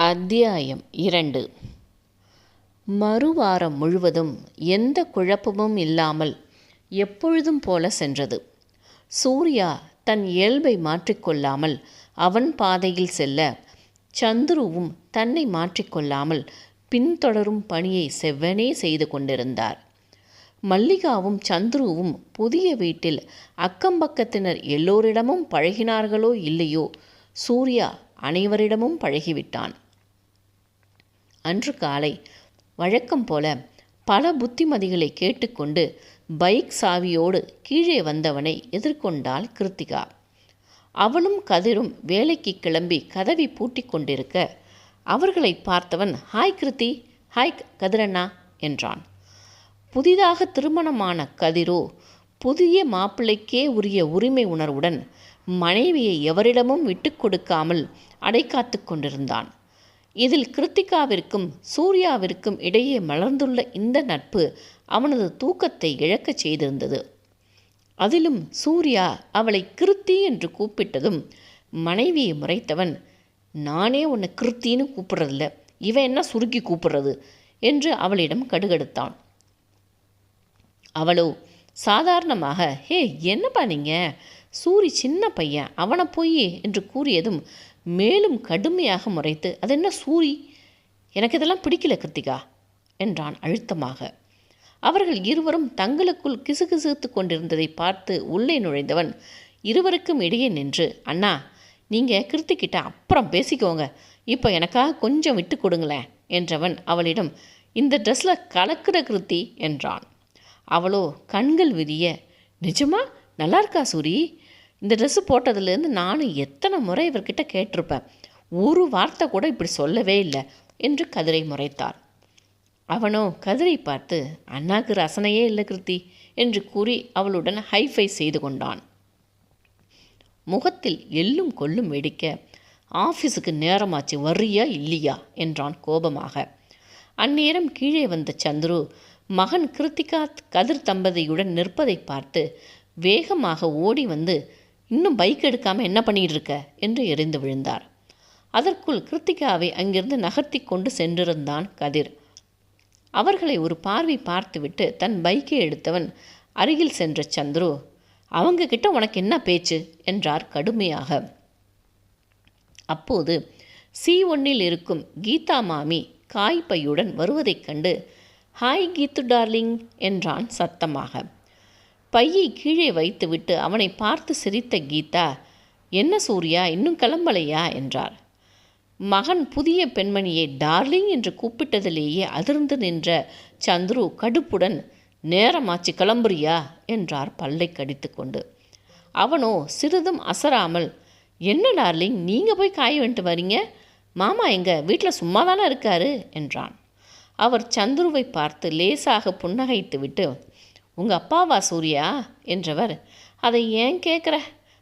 அத்தியாயம் 2. மறுவாரம் முழுவதும் எந்த குழப்பமும் இல்லாமல் எப்பொழுதும் போல சென்றது. சூர்யா தன் இயல்பை மாற்றிக்கொள்ளாமல் அவன் பாதையில் செல்ல, சந்துருவும் தன்னை மாற்றிக்கொள்ளாமல் பின்தொடரும் பணியை செவ்வனே செய்து கொண்டிருந்தார். மல்லிகாவும் சந்துருவும் புதிய வீட்டில் அக்கம்பக்கத்தினர் எல்லோரிடமும் பழகினார்களோ இல்லையோ, சூர்யா அனைவரிடமும் பழகிவிட்டான். அன்று காலை வழக்கம் போல பல புத்திமதிகளை கேட்டுக்கொண்டு பைக் சாவியோடு கீழே வந்தவனை எதிர்கொண்டாள் கிருத்திகா. அவனும் கதிரும் வேலைக்கு கிளம்பி கதவை பூட்டி கொண்டிருக்க, அவர்களை பார்த்தவன், "ஹாய் கிருத்தி, ஹாய் கதிரண்ணா" என்றான். புதிதாக திருமணமான கதிரோ புதிய மாப்பிள்ளைக்கே உரிய உரிமை உணர்வுடன் மனைவியை எவரிடமும் விட்டு கொடுக்காமல் அடைக்காத்து கொண்டிருந்தான். இதில் கிருத்திகாவிற்கும் சூர்யாவிற்கும் இடையே மலர்ந்துள்ள இந்த நட்பு அவனது தூக்கத்தை இழக்கச் செய்திருந்தது. அதிலும் சூர்யா அவளை கிருத்தி என்று கூப்பிட்டதும் மனைவியை முறைத்தவன், "நானே உன்னை கிருத்தின்னு கூப்பிட்றதில்ல, இவன் என்ன சுருக்கி கூப்பிட்றது" என்று அவளிடம் கடுகடுத்தான். அவளோ சாதாரணமாக, "ஹே, என்னப்பா நீங்கள், சூரி சின்ன பையன், அவனை போய்" என்று கூறியதும் மேலும் கடுமையாக முறைத்து, "அது என்ன சூரி, எனக்கு இதெல்லாம் பிடிக்கல கிருத்திகா" என்றான் அழுத்தமாக. அவர்கள் இருவரும் தங்களுக்குள் கிசுகிசுத்து கொண்டிருந்ததை பார்த்து உள்ளே நுழைந்தவன் இருவருக்கும் இடையே நின்று, "அண்ணா, நீங்கள் கிருத்திக்கிட்ட அப்புறம் பேசிக்கோங்க, இப்போ எனக்காக கொஞ்சம் விட்டு கொடுங்களேன்" என்றவன் அவளிடம், "இந்த ட்ரெஸ்ஸில் கலக்கிற கிருத்தி" என்றான். அவளோ கண்கள் விரிய, "நிஜமா நல்லா இருக்கா சூரி? இந்த ட்ரெஸ்ஸு போட்டதுலேருந்து நானும் எத்தனை முறை இவர்கிட்ட கேட்டிருப்பேன், ஒரு வார்த்தை கூட இப்படி சொல்லவே இல்லை" என்று கதிரை முறைத்தார். அவனோ கதிரை பார்த்து, "அண்ணாக்கு ரசனையே இல்லை கிருத்தி" என்று கூறி அவளுடன் ஹைஃபை செய்து கொண்டான். முகத்தில் எள்ளும் கொள்ளும் வெடிக்க, "ஆஃபீஸுக்கு நேரமாச்சு, வர்றியா இல்லையா" என்றான் கோபமாக. அந்நேரம் கீழே வந்த சந்துரு மகன் கிருத்திகா கதிர் தம்பதியுடன் நிற்பதை பார்த்து வேகமாக ஓடி வந்து, "இன்னும் பைக் எடுக்காமல் என்ன பண்ணிகிட்டு இருக்க" என்று எரிந்து விழுந்தார். அதற்குள் கிருத்திகாவை அங்கிருந்து நகர்த்தி கொண்டு சென்றிருந்தான் கதிர். அவர்களை ஒரு பார்வை பார்த்துவிட்டு தன் பைக்கை எடுத்தவன் அருகில் சென்ற சந்துரு, "அவங்க கிட்ட உனக்கு என்ன பேச்சு" என்றார் கடுமையாக. அப்போது C1 இருக்கும் கீதா மாமி காய்பையுடன் வருவதைக் கண்டு, "ஹாய் கீத்து டார்லிங்" என்றான் சத்தமாக. பையை கீழே வைத்துவிட்டு அவனை பார்த்து சிரித்த கீதா, "என்ன சூர்யா, இன்னும் கிளம்பலையா" என்றார். மகன் புதிய பெண்மணியை டார்லிங் என்று கூப்பிட்டதிலேயே அதிர்ந்து நின்ற சந்துரு கடுப்புடன், "நேரமாச்சு, கிளம்புறியா" என்றார் பல்லை கடித்து கொண்டு. அவனோ சிறிதும் அசராமல், "என்ன டார்லிங், நீங்கள் போய் காய வந்துட்டு வரீங்க, மாமா எங்கள் வீட்டில் சும்மா தானே இருக்காரு" என்றான். அவர் சந்துருவை பார்த்து லேசாக புன்னகைத்து விட்டு, "உங்கள் அப்பாவா சூர்யா" என்றவர், "அதை ஏன் கேட்குற,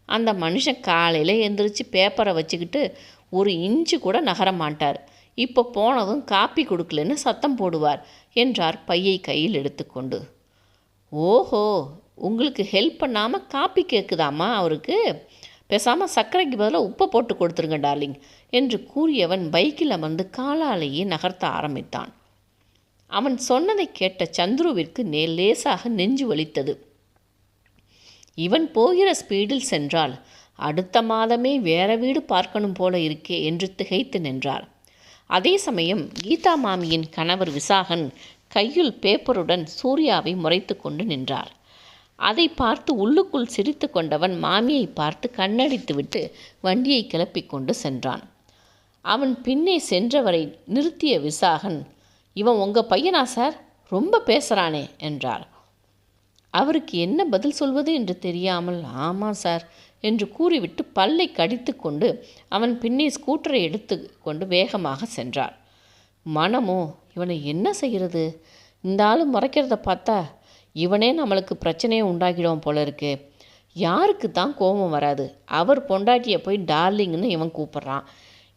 அந்த மனுஷன் காலையில் எழுந்திரிச்சு பேப்பரை வச்சுக்கிட்டு ஒரு இன்ச்சு கூட நகர மாட்டார், இப்போ போனதும் காப்பி கொடுக்கலன்னு சத்தம் போடுவார்" என்றார் பையை கையில் எடுத்துக்கொண்டு. "ஓஹோ, உங்களுக்கு ஹெல்ப் பண்ணாமல் காப்பி கேட்குதாமா அவருக்கு, பேசாமல் சர்க்கரைக்கு பதிலாக உப்பை போட்டு கொடுத்துருங்க டார்லிங்" என்று கூறியவன் பைக்கில் அமர்ந்து காலாலேயே நகர்த்த ஆரம்பித்தான். அவன் சொன்னதை கேட்ட சந்துருவிற்கு லேசாக நெஞ்சு வலித்தது. இவன் போகிற ஸ்பீடில் சென்றால் அடுத்த மாதமே வேற வீடு பார்க்கணும் போல இருக்கே என்று திகைத்து நின்றார். அதே சமயம் கீதா மாமியின் கணவர் விசாகன் கையில் பேப்பருடன் சூர்யாவை முறைத்து கொண்டு நின்றார். அதை பார்த்து உள்ளுக்குள் சிரித்து கொண்டவன் மாமியை பார்த்து கண்ணடித்துவிட்டு வண்டியை கிளப்பி கொண்டு சென்றான். அவன் பின்னே சென்றவரை நிறுத்திய விசாகன், "இவன் உங்கள் பையனா சார், ரொம்ப பேசுகிறானே" என்றார். அவருக்கு என்ன பதில் சொல்வது என்று தெரியாமல், "ஆமாம் சார்" என்று கூறிவிட்டு பல்லை கடித்து கொண்டு அவன் பின்னே ஸ்கூட்டரை எடுத்து கொண்டு வேகமாக சென்றார். மனமோ, இவனை என்ன செய்கிறது, இந்த ஆள் முறைக்கிறத பார்த்தா இவனே நம்மளுக்கு பிரச்சனையை உண்டாக்கிடுவோம் போல இருக்கு, யாருக்கு தான் கோபம் வராது, அவர் பொண்டாட்டியை போய் டார்லிங்னு இவன் கூப்பிட்றான்,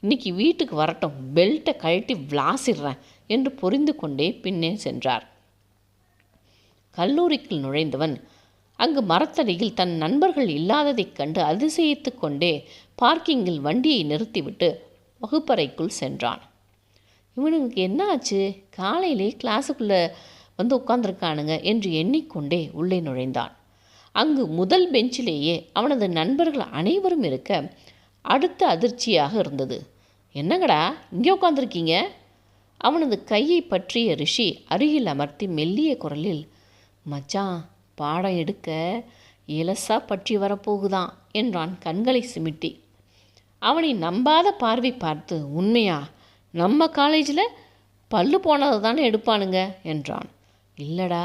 இன்னைக்கு வீட்டுக்கு வரட்டும், பெல்ட்டை கழட்டி விளாசிடுறேன் என்று புரிந்து கொண்டே பின்னே சென்றார். கல்லூரிக்குள் நுழைந்தவன் அங்கு மரத்தடியில் தன் நண்பர்கள் இல்லாததைக் கண்டு அதிசயித்து கொண்டே பார்க்கிங்கில் வண்டியை நிறுத்திவிட்டு வகுப்பறைக்குள் சென்றான். இவனுக்கு என்ன ஆச்சு, காலையிலே கிளாஸுக்குள்ளே வந்து உட்கார்ந்துருக்கானுங்க என்று எண்ணிக்கொண்டே உள்ளே நுழைந்தான். அங்கு முதல் பெஞ்சிலேயே அவனது நண்பர்கள் அனைவரும் இருக்க அடுத்த அதிர்ச்சியாக இருந்தது. என்னங்கடா இங்கே உட்காந்துருக்கீங்க? அவனது கையை பற்றிய ரிஷி அருகில் அமர்த்தி மெல்லிய குரலில், மச்சான் பாடம் எடுக்க இலசா பற்றி வரப்போகுதான் என்றான் கண்களை சிமிட்டி. அவனை நம்பாத பார்வை பார்த்து, உண்மையா? நம்ம காலேஜில் பல்லு போனதை தானே எடுப்பானுங்க என்றான். இல்லடா,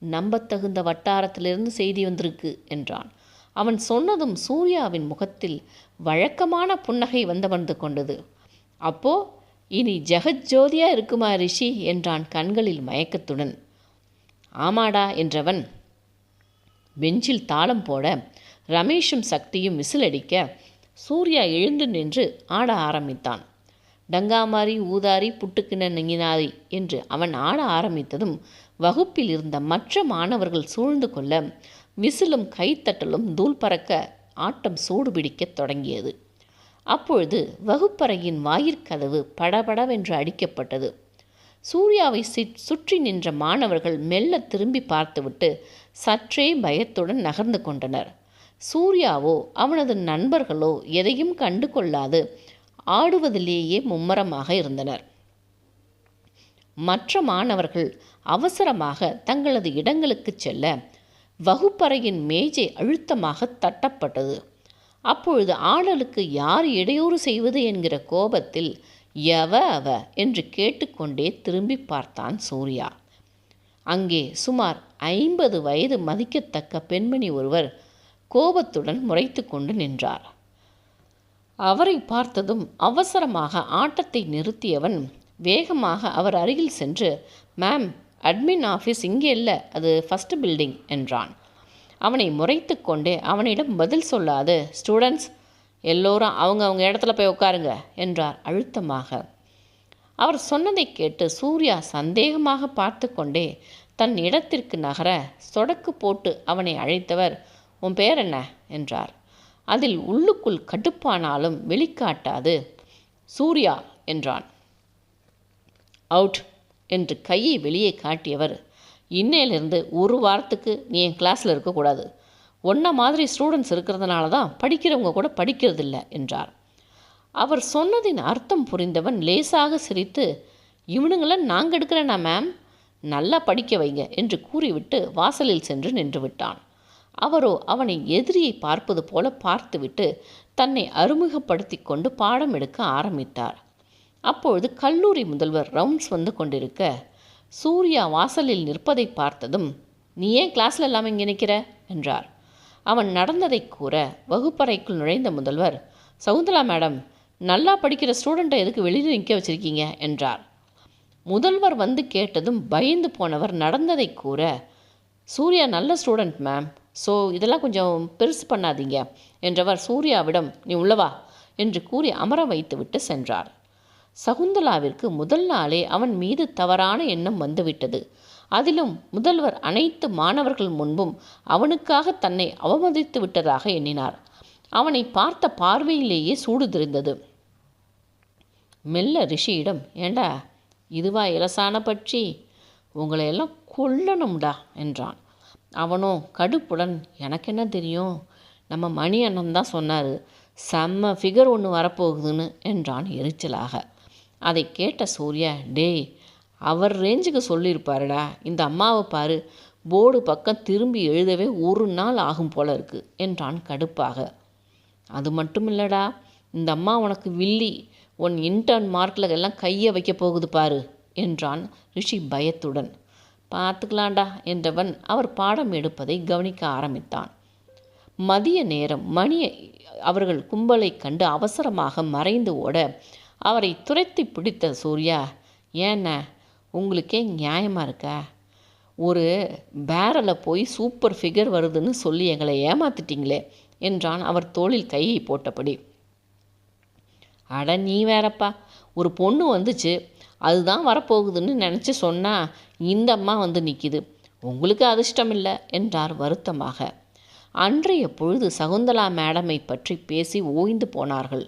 நம்பத்தகுந்த வட்டாரத்திலிருந்து செய்தி வந்திருக்கு என்றான். அவன் சொன்னதும் சூர்யாவின் முகத்தில் வழக்கமான புன்னகை வந்து கொண்டது. அப்போ இனி ஜெகஜோதியாக இருக்குமா ரிஷி என்றான் கண்களில் மயக்கத்துடன். ஆமாடா என்றவன் பெஞ்சில் தாளம் போட ரமேஷும் சக்தியும் விசிலடிக்க சூர்யா எழுந்து நின்று ஆட ஆரம்பித்தான். டங்காமாரி ஊதாரி புட்டுக்கின நெங்கினாரி என்று அவன் ஆட ஆரம்பித்ததும் வகுப்பில் இருந்த மற்ற மாணவர்கள் சூழ்ந்து கொள்ள விசிலும் கைத்தட்டலும் தூள் பறக்க ஆட்டம் சூடுபிடிக்கத் தொடங்கியது. அப்பொழுது வகுப்பறையின் வாயிற்கதவு படபடவென்று அடிக்கப்பட்டது. சூர்யாவை சுற்றி நின்ற மாணவர்கள் மெல்ல திரும்பி பார்த்துவிட்டு சற்றே பயத்துடன் நகர்ந்து கொண்டனர். சூர்யாவோ அவனது நண்பர்களோ எதையும் கண்டு கொள்ளாது ஆடுவதிலேயே மும்மரமாக இருந்தனர். மற்ற மாணவர்கள் அவசரமாக தங்களது இடங்களுக்கு செல்ல வகுப்பறையின் மேஜை அழுத்தமாக தட்டப்பட்டது. அப்பொழுது ஆடலுக்கு யார் இடையூறு செய்வது என்கிற கோபத்தில் எவ அவ என்று கேட்டுக்கொண்டே திரும்பி பார்த்தான் சூர்யா. அங்கே சுமார் 50 வயது மதிக்கத்தக்க பெண்மணி ஒருவர் கோபத்துடன் முறைத்து கொண்டு நின்றார். அவரை பார்த்ததும் அவசரமாக ஆட்டத்தை நிறுத்தியவன் வேகமாக அவர் அருகில் சென்று, மேம், அட்மின் ஆஃபீஸ் இங்கே இல்லை, அது ஃபஸ்ட் பில்டிங் என்றான். அவனை முறைத்து கொண்டே அவனிடம் பதில் சொல்லாது, ஸ்டூடெண்ட்ஸ் எல்லோரும் அவங்க இடத்துல போய் உட்காருங்க என்றார் அழுத்தமாக. அவர் சொன்னதை கேட்டு சூர்யா சந்தேகமாக பார்த்து கொண்டே தன் இடத்திற்கு நகர சொடக்கு போட்டு அவனை அழைத்தவர், உன் பேர் என்ன என்றார். அதில் உள்ளுக்குள் கடுப்பானாலும் வெளிக்காட்டாது சூர்யா என்றான். அவுட் என்று கையை வெளியே காட்டியவர், இன்னையிலிருந்து ஒரு வாரத்துக்கு நீ என் கிளாஸில் இருக்கக்கூடாது. ஒன்றை மாதிரி ஸ்டூடெண்ட்ஸ் இருக்கிறதுனால தான் படிக்கிறவங்க கூட படிக்கிறதில்ல என்றார். அவர் சொன்னதின் அர்த்தம் புரிந்தவன் லேசாக சிரித்து, இவனுங்களை நாங்கள் எடுக்கிறேனா மேம், நல்லா படிக்க வைங்க என்று கூறிவிட்டு வாசலில் சென்று நின்று விட்டான். அவரோ அவனை எதிரியை பார்ப்பது போல பார்த்துவிட்டு தன்னை அறிமுகப்படுத்தி கொண்டு பாடம் எடுக்க ஆரம்பித்தார். அப்பொழுது கல்லூரி முதல்வர் ரவுண்ட்ஸ் வந்து கொண்டிருக்க சூர்யா வாசலில் நிற்பதை பார்த்ததும், நீ ஏன் கிளாஸில் இல்லாமல் இங்கே நிற்கிற என்றார். அவன் நடந்ததை கூற வகுப்பறைக்குள் நுழைந்த முதல்வர், சகுந்தலா மேடம், நல்லா படிக்கிற ஸ்டூடெண்ட்டை எதுக்கு வெளியில் நிற்க வச்சிருக்கீங்க என்றார். முதல்வர் வந்து கேட்டதும் பயந்து போனவர் நடந்ததை கூற, சூர்யா நல்ல ஸ்டூடெண்ட் மேம், ஸோ இதெல்லாம் கொஞ்சம் பெருசு பண்ணாதீங்க என்றவர் சூர்யாவிடம், நீ உள்ளவா என்று கூறி அமர வைத்துவிட்டு சென்றார். சகுந்தலாவிற்கு முதல் நாளே அவன் மீது தவறான எண்ணம் வந்துவிட்டது. அதிலும் முதல்வர் அனைத்து மாணவர்கள் முன்பும் அவனுக்காக தன்னை அவமதித்து விட்டதாக எண்ணினார். அவனை பார்த்த பார்வையிலேயே சூடு தெரிந்தது. மெல்ல ரிஷியிடம், ஏண்டா இதுவா இலசான பட்சி, உங்களை எல்லாம் கொல்லணும்டா என்றான். அவனோ கடுப்புடன், எனக்கு என்ன தெரியும், நம்ம மணி அண்ணன் தான் சொன்னார், செம்ம ஃபிகர் ஒன்று வரப்போகுதுன்னு என்றான் எரிச்சலாக. அதை கேட்ட சூர்யா, டேய், அவர் ரேஞ்சுக்கு சொல்லியிருப்பாருடா, இந்த அம்மாவை பாரு, போர்டு பக்கம் திரும்பி எழுதவே ஒரு நாள் ஆகும் போல இருக்கு என்றான் கடுப்பாக. அது மட்டும் இல்லடா, இந்த அம்மா உனக்கு வில்லி, உன் இன்டர்ன் மார்க்கில் எல்லாம் கையை வைக்க போகுது பாரு என்றான் ரிஷி பயத்துடன். பார்த்துக்கலாண்டா என்றவன் அவர் பாடம் எடுப்பதை கவனிக்க ஆரம்பித்தான். மதிய நேரம் மணி அவர்கள் கும்பலை கண்டு அவசரமாக மறைந்து ஓட அவரை துரத்தி பிடித்த சூர்யா, ஏண்ண உங்களுக்கே நியாயமாக இருக்கா, ஒரு பேரலில் போய் சூப்பர் ஃபிகர் வருதுன்னு சொல்லி எங்களை ஏமாத்திட்டீங்களே என்றான் அவர் தோளில் கையை போட்டபடி. அட நீ வேறப்பா, ஒரு பொண்ணு வந்துச்சு, அதுதான் வரப்போகுதுன்னு நினச்சி சொன்னால் இந்த அம்மா வந்து நிற்கிது, உங்களுக்கு அதிர்ஷ்டம் இல்லை என்றார் வருத்தமாக. அன்றைய பொழுது சகுந்தலா மேடமை பற்றி பேசி ஓய்ந்து போனார்கள்.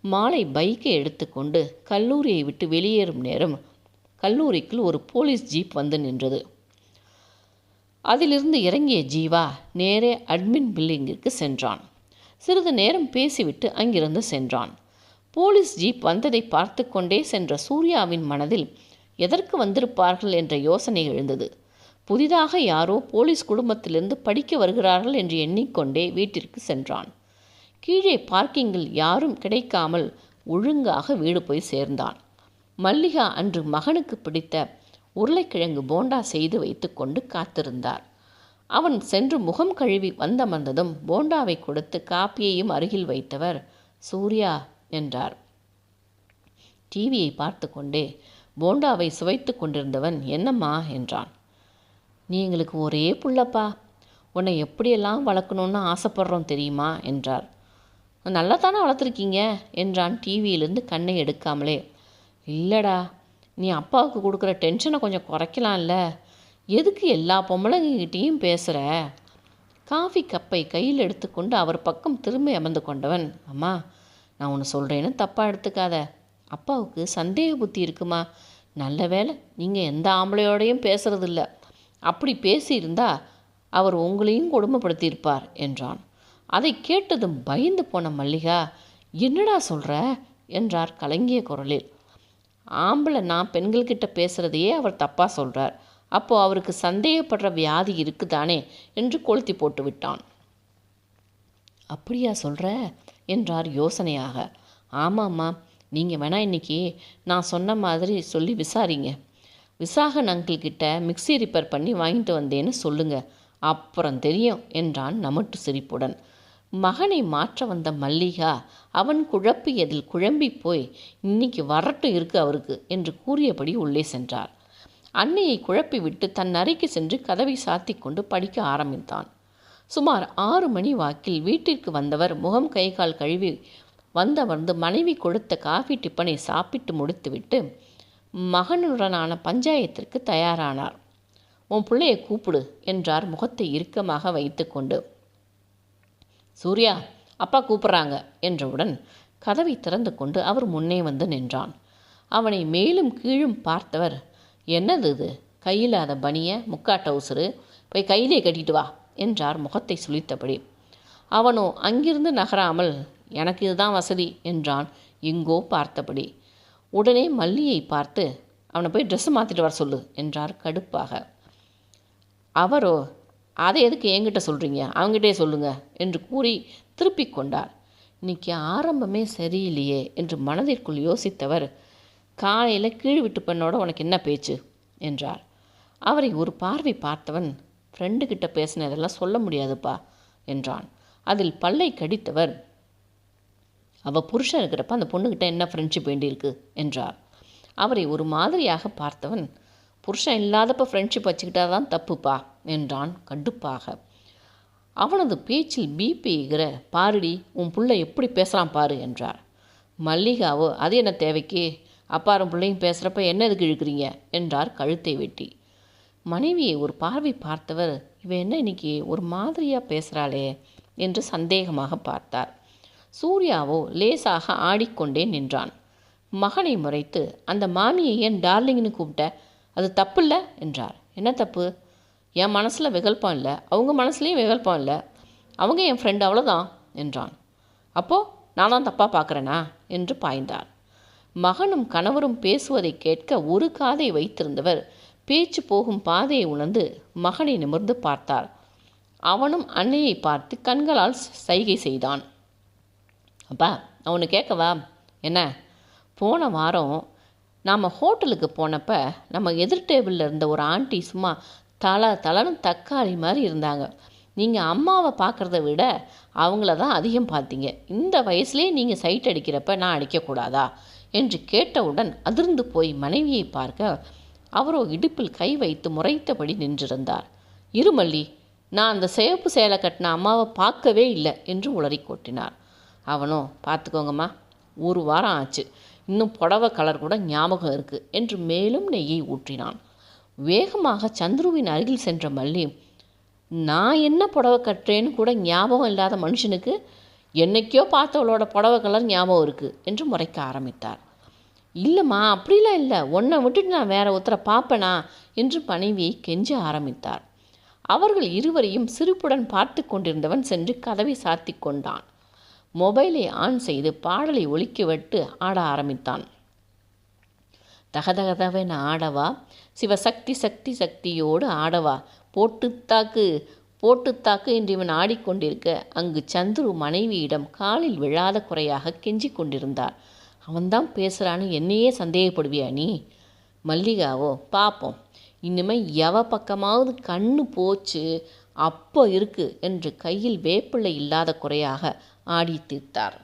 மாலை பைக்கை எடுத்துக்கொண்டு கல்லூரியை விட்டு வெளியேறும் நேரம் கல்லூரிக்குள் ஒரு போலீஸ் ஜீப் வந்து நின்றது. அதிலிருந்து இறங்கிய ஜீவா நேரே அட்மின் பில்டிங்கிற்கு சென்றான். சிறிது நேரம் பேசிவிட்டு அங்கிருந்து சென்றான். போலீஸ் ஜீப் வந்ததை பார்த்து கொண்டே சென்ற சூர்யாவின் மனதில் எதற்கு வந்திருப்பார்கள் என்ற யோசனை எழுந்தது. புதிதாக யாரோ போலீஸ் குடும்பத்திலிருந்து படிக்க வருகிறார்கள் என்று எண்ணிக்கொண்டே வீட்டிற்கு சென்றான். கீழே பார்க்கிங்கில் யாரும் கிடைக்காமல் ஒழுங்காக வீடு போய் சேர்ந்தான். மல்லிகா அன்று மகனுக்கு பிடித்த உருளைக்கிழங்கு போண்டா செய்து வைத்து கொண்டு காத்திருந்தார். அவன் சென்று முகம் கழுவி வந்தமர்ந்ததும் போண்டாவை கொடுத்து காப்பியையும் அருகில் வைத்தவர், சூர்யா என்றார். டிவியை பார்த்து கொண்டே போண்டாவை சுவைத்து கொண்டிருந்தவன், என்னம்மா என்றான். நீ எங்களுக்கு ஒரே புள்ளப்பா, உன்னை எப்படியெல்லாம் வளர்க்கணுன்னு ஆசைப்படுறோம் தெரியுமா என்றார். நல்லா தானே வளர்த்துருக்கீங்க என்றான் டிவியிலிருந்து கண்ணை எடுக்காமலே. இல்லைடா, நீ அப்பாவுக்கு கொடுக்குற டென்ஷனை கொஞ்சம் குறைக்கலாம்ல, எதுக்கு எல்லா பொம்பளைங்கிட்டையும் பேசுகிற? காஃபி கப்பை கையில் எடுத்துக்கொண்டு அவர் பக்கம் திரும்பி அமர்ந்து கொண்டவன், அம்மா நான் ஒன்று சொல்கிறேன்னு தப்பாக எடுத்துக்காத, அப்பாவுக்கு சந்தேக புத்தி இருக்குமா. நல்ல வேளை நீங்கள் எந்த ஆம்பளையோடையும் பேசுறதில்ல, அப்படி பேசியிருந்தா அவர் உங்களையும் கொடுமைப்படுத்தியிருப்பார் என்றான். அதை கேட்டதும் பயந்து போன மல்லிகா, என்னடா சொல்கிற என்றார் கலங்கிய குரலில். ஆம்பளை நான் பெண்கள்கிட்ட பேசுகிறதையே அவர் தப்பாக சொல்கிறார், அப்போது அவருக்கு சந்தேகப்படுற வியாதி இருக்குதானே என்று கொளுத்தி போட்டு விட்டான். அப்படியா சொல்கிற என்றார் யோசனையாக. ஆமாம்மா, நீங்கள் வேணா இன்றைக்கி நான் சொன்ன மாதிரி சொல்லி விசாரிங்க. விசாகன் அங்கிள்கிட்ட மிக்சி ரிப்பேர் பண்ணி வாங்கிட்டு வந்தேன்னு சொல்லுங்க, அப்புறம் தெரியும் என்றான் நமட்டு சிரிப்புடன். மகனை மாற்ற வந்த மல்லிகா அவன் குழப்பியதில் குழம்பி போய், இன்னைக்கு வரட்டும் இருக்கு அவருக்கு என்று கூறியபடி உள்ளே சென்றார். அன்னையை குழப்பி விட்டு தன் அறைக்கு சென்று கதவை சாத்தி கொண்டு படிக்க ஆரம்பித்தான். சுமார் 6 மணி வாக்கில் வீட்டிற்கு வந்தவர் முகம் கை கால் கழுவி வந்தமர்ந்து மனைவி கொடுத்த காஃபி டிப்பனை சாப்பிட்டு முடித்துவிட்டு மகனுடனான பஞ்சாயத்திற்கு தயாரானார். உன் பிள்ளைய கூப்பிடு என்றார் முகத்தை இறுக்கமாக வைத்து கொண்டு. சூர்யா, அப்பா கூப்பிட்றாங்க என்றவுடன் கதவை திறந்து கொண்டு அவர் முன்னே வந்து நின்றான். அவனை மேலும் கீழும் பார்த்தவர், என்னது இது, கையில்லாத பனிய முக்கா டவுசரு, போய் கையிலே கட்டிட்டு வா என்றார் முகத்தை சுளித்தபடி. அவனோ அங்கிருந்து நகராமல், எனக்கு இதுதான் வசதி என்றான் எங்கோ பார்த்தபடி. உடனே மல்லியை பார்த்து, அவனை போய் ட்ரெஸ்ஸு மாற்றிட்டு வர சொல்லு என்றார் கடுப்பாக. அவரோ, அதை எதுக்கு என்கிட்ட சொல்கிறீங்க, அவங்ககிட்டே சொல்லுங்க என்று கூறி திருப்பி கொண்டார். இன்னைக்கு ஆரம்பமே சரியில்லையே என்று மனதிற்குள் யோசித்தவர், காலையில் கீழ் விட்டு பெண்ணோட உனக்கு என்ன பேச்சு என்றார். அவரை ஒரு பார்வை பார்த்தவன், ஃப்ரெண்டுக்கிட்ட பேசினதெல்லாம் சொல்ல முடியாதுப்பா என்றான். அதில் பல்லை கடித்தவர், அவள் புருஷன் இருக்கிறப்ப அந்த பொண்ணுக்கிட்ட என்ன ஃப்ரெண்ட்ஷிப் வேண்டியிருக்கு என்றார். அவரை ஒரு மாதிரியாக பார்த்தவன், புருஷன் இல்லாதப்ப ஃப்ரெண்ட்ஷிப் வச்சுக்கிட்டா தான் தப்புப்பா என்றான் கடுப்பாக. அவனது பேச்சில் பிபி எகிற, பாருடி உன் புள்ள எப்படி பேசுகிறான் பாரு என்றார். மல்லிகாவோ, அது என்ன தேவைக்கு, அப்பாரும் பிள்ளையும் பேசுகிறப்ப என்ன எதுக்கு இழுக்கிறீங்க என்றார் கழுத்தை வெட்டி. மனைவியை ஒரு பார்வை பார்த்தவர், இவன் என்ன இன்னைக்கு ஒரு மாதிரியாக பேசுகிறாளே என்று சந்தேகமாக பார்த்தார். சூர்யாவோ லேசாக ஆடிக்கொண்டே நின்றான். மகனை முறைத்து, அந்த மாமியை ஏன் டார்லிங்னு கூப்பிட்ட, அது தப்பு இல்லை என்றார். என்ன தப்பு? என் மனசில் விகல்பம் இல்லை, அவங்க மனசுலேயும் விகல்பம் இல்லை, அவங்க என் ஃப்ரெண்டு, அவ்வளோதான் என்றான். அப்போது நான் தான் தப்பாக பார்க்குறேனா என்று பாய்ந்தார். மகனும் கணவரும் பேசுவதை கேட்க ஒரு காதை வைத்திருந்தவர் பேச்சு போகும் பாதையை உணர்ந்து மகனை நிமிர்ந்து பார்த்தார். அவனும் அன்னையை பார்த்து கண்களால் சைகை செய்தான். அப்பா, நான் ஒன்று கேட்கவா? என்ன? போன வாரம் நாம் ஹோட்டலுக்கு போனப்போ நம்ம எதிர் டேபிளில் இருந்த ஒரு ஆண்டி சும்மா தளன்னு தக்காளி மாதிரி இருந்தாங்க. நீங்கள் அம்மாவை பார்க்குறத விட அவங்கள தான் அதிகம் பார்த்தீங்க. இந்த வயசுலேயே நீங்கள் சைட் அடிக்கிறப்ப நான் அடிக்கக்கூடாதா என்று கேட்டவுடன் அதிர்ந்து போய் மனைவியை பார்க்க அவரோ இடுப்பில் கை வைத்து முறைத்தபடி நின்றிருந்தார். இருமல்லி, நான் அந்த சிவப்பு சேலை கட்டின அம்மாவை பார்க்கவே இல்லை என்று உளறி கொட்டினார். அவனோ, பார்த்துக்கோங்கம்மா, 1 வாரம் ஆச்சு, இன்னும் புடவை கலர் கூட ஞாபகம் இருக்குது என்று மேலும் நெய்யை ஊற்றினான். வேகமாக சந்துருவின் அருகில் சென்ற மல்லி, நான் என்ன புடவை கட்டுறேன்னு கூட ஞாபகம் இல்லாத மனுஷனுக்கு என்னைக்கோ பார்த்தவளோட புடவை கலர் ஞாபகம் இருக்குது என்று முறைக்க ஆரம்பித்தார். இல்லைம்மா, அப்படிலாம் இல்லை, உன்னை விட்டுட்டு நான் வேற ஒருத்தரை பார்ப்பேனா என்று மனைவியை கெஞ்ச ஆரம்பித்தார். அவர்கள் இருவரையும் சிரிப்புடன் பார்த்து கொண்டிருந்தவன் சென்று கதவை சாத்தி கொண்டான். மொபைலை ஆன் செய்து பாடலை ஒலிக்க விட்டு ஆட ஆரம்பித்தான். தகதகதவென ஆடவா, சிவசக்தி சக்தி சக்தியோடு ஆடவா, போட்டுத்தாக்கு போட்டுத்தாக்கு என்று இவன் ஆடிக்கொண்டிருக்க அங்கு சந்துரு மனைவியிடம் காலில் விழாத குறையாக கெஞ்சி கொண்டிருந்தார். அவன்தான் பேசுகிறான்னு என்னையே சந்தேகப்படுவியா நீ? மல்லிகாவோ, பார்ப்போம், இனிமேல் எவ பக்கமாவது கண்ணு போச்சு அப்போ இருக்கு என்று கையில் வேப்பிள்ளை இல்லாத குறையாக ஆடி தீர்த்தார்.